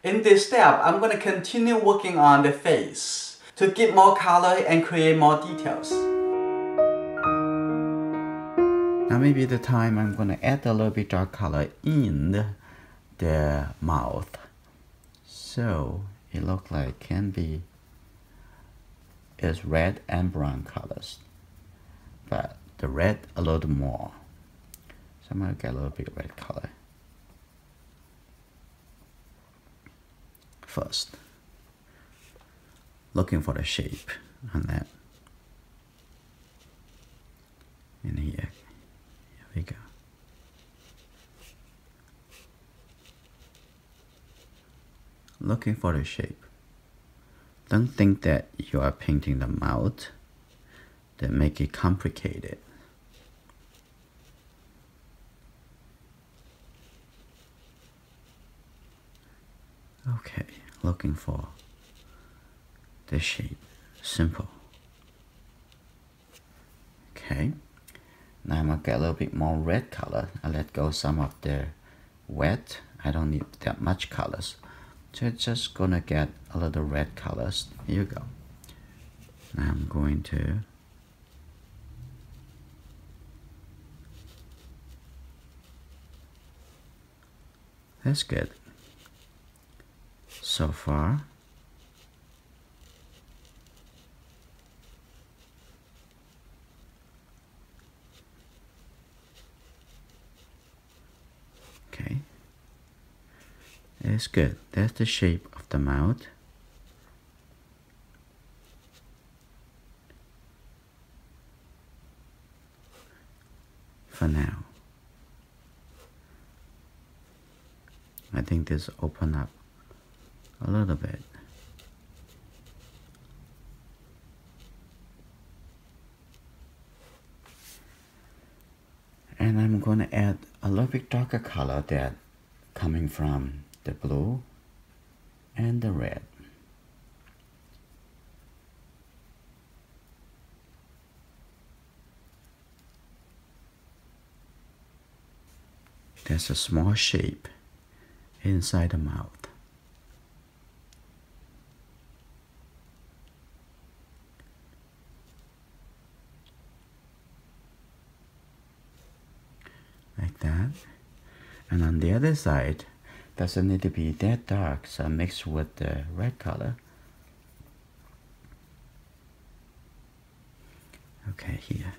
In this step, I'm going to continue working on the face to give more color and create more details. Now maybe the time I'm going to add a little bit dark color in the mouth. So it looks like can be is red and brown colors. But the red a little more. So I'm going to get a little bit of red color. First, looking for the shape on that. And here we go. Looking for the shape. Don't think that you are painting the mouth that make it complicated. Okay, looking for the shape. Simple. Okay, now I'm gonna get a little bit more red color. I let go some of the wet. I don't need that much colors. So it's just gonna get a little red colors. Here you go. Now I'm going to that's good. So far. Okay. That's good. That's the shape of the mouth. For now. I think this open up a little bit. And I'm going to add a little bit darker color that coming from the blue and the red. There's a small shape inside the mouth. Like that. And on the other side, doesn't need to be that dark, so mix with the red color. Okay, here.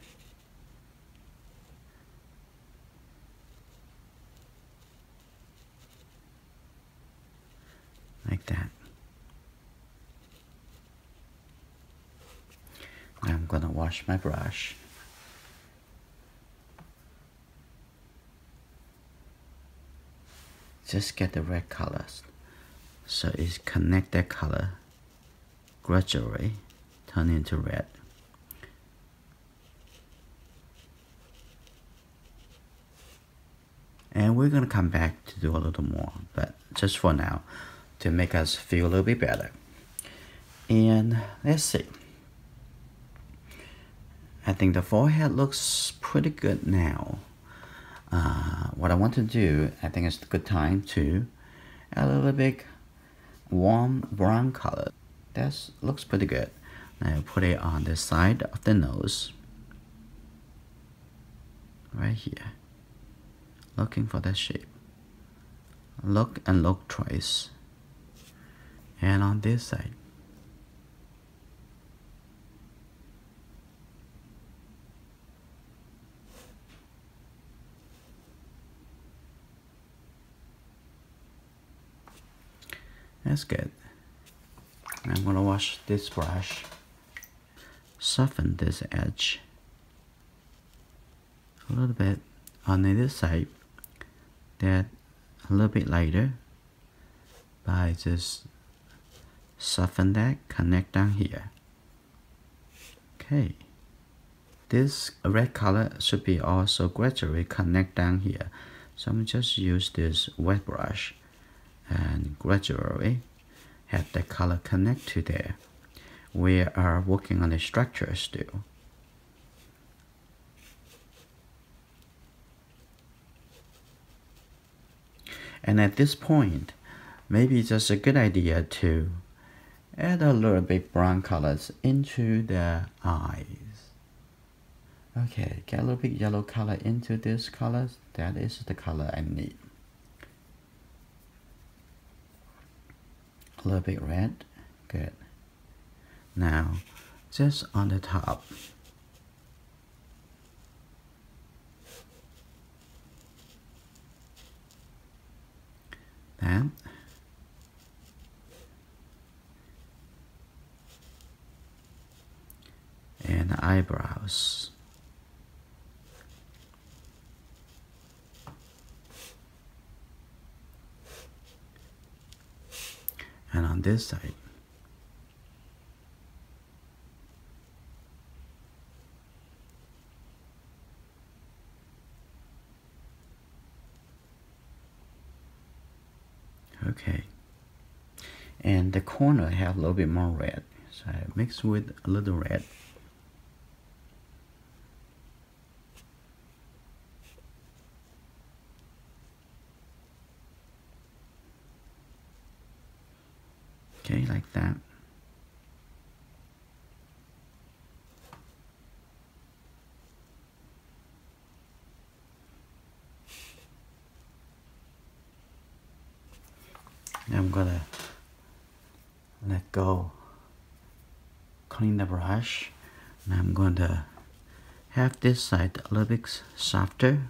Like that. Now I'm gonna wash my brush. Just get the red colors. So it connect that color gradually, turn into red. And we're gonna come back to do a little more, but just for now, to make us feel a little bit better. And let's see. I think the forehead looks pretty good now. What I want to do, I think it's a good time to add a little bit warm brown color. That looks pretty good. Now put it on the side of the nose. Right here. Looking for that shape. Look and look twice. And on this side. That's good. I'm gonna wash this brush. Soften this edge a little bit on the other side. That a little bit lighter by just soften that, connect down here. Okay. This red color should be also gradually connect down here. So I'm just use this wet brush and gradually have the color connect to there. We are working on the structure still. And at this point, maybe it's just a good idea to add a little bit brown colors into the eyes. Okay, get a little bit yellow color into this color. That is the color I need. A little bit red, good. Now, just on the top. That. And the eyebrows. And on this side. Okay. And the corner have a little bit more red. So I mix with a little red. Okay, like that. Now I'm gonna let go, clean the brush. Now I'm going to have this side a little bit softer.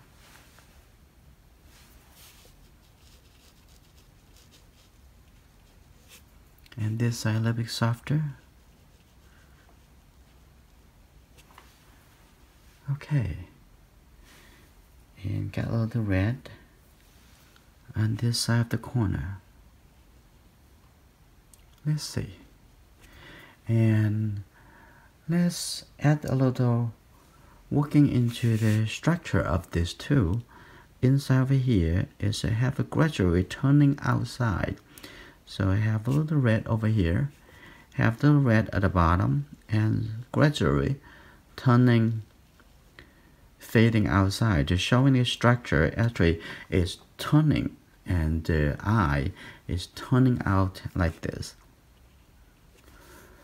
And this side a little bit softer. Okay. And get a little red on this side of the corner. Let's see. And let's add a little working into the structure of this too. Inside over here is I have a gradually turning outside. So I have a little red over here, have the red at the bottom, and gradually turning, fading outside, just showing the structure actually is turning, and the eye is turning out like this.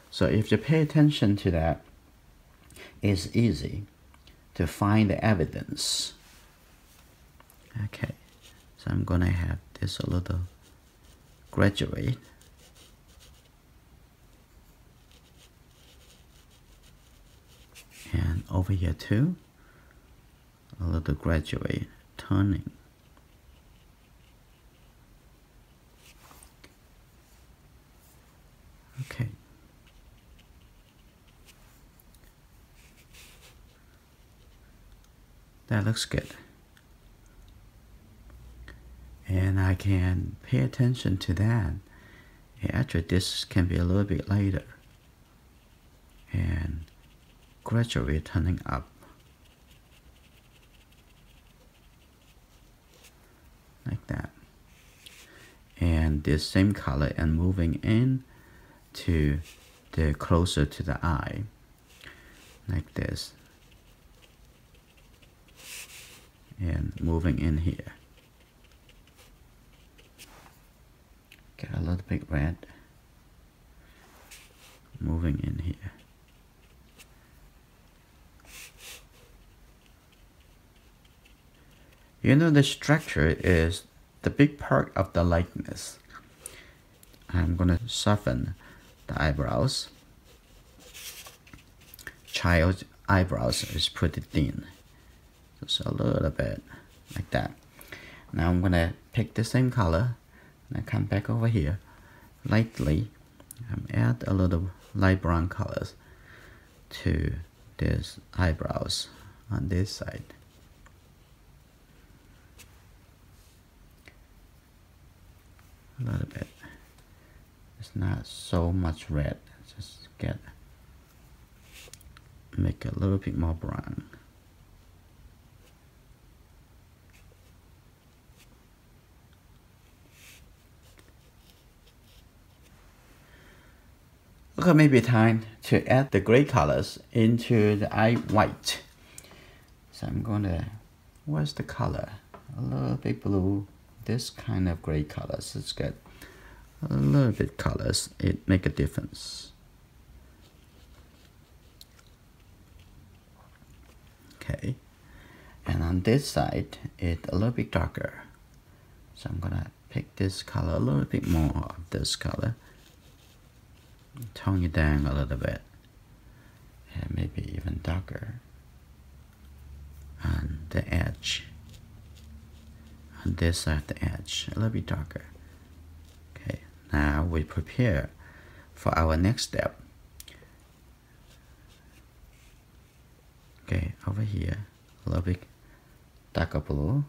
So if you pay attention to that, it's easy to find the evidence. Okay, so I'm gonna have this a little graduate. And over here too, a little graduate turning. Okay. That looks good. And I can pay attention to that. And actually, this can be a little bit lighter. And gradually turning up. Like that. And this same color and moving in to the closer to the eye. Like this. And moving in here. Get a little bit red. Moving in here. You know, the structure is the big part of the likeness. I'm gonna soften the eyebrows. Child's eyebrows is pretty thin. Just a little bit like that. Now I'm gonna pick the same color and I come back over here lightly and add a little light brown colors to this eyebrows on this side. A little bit. It's not so much red. Just make it a little bit more brown. Okay, maybe time to add the gray colors into the eye white. So I'm gonna, where's the color? A little bit blue. This kind of gray colors is good. a little bit colors, it make a difference. Okay, and on this side, it's a little bit darker. So I'm gonna pick this color, a little bit more of this color, tone it down a little bit, and maybe even darker on the edge. On this side of the edge, a little bit darker. Okay, now we prepare for our next step. Okay, over here, a little bit darker blue.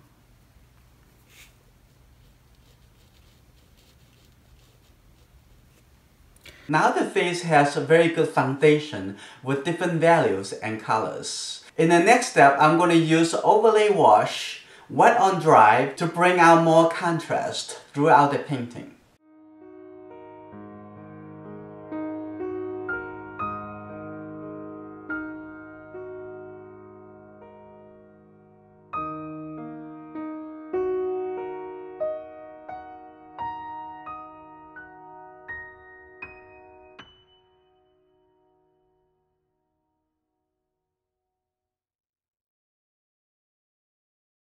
Now the face has a very good foundation with different values and colors. In the next step, I'm going to use overlay wash, wet on dry, to bring out more contrast throughout the painting.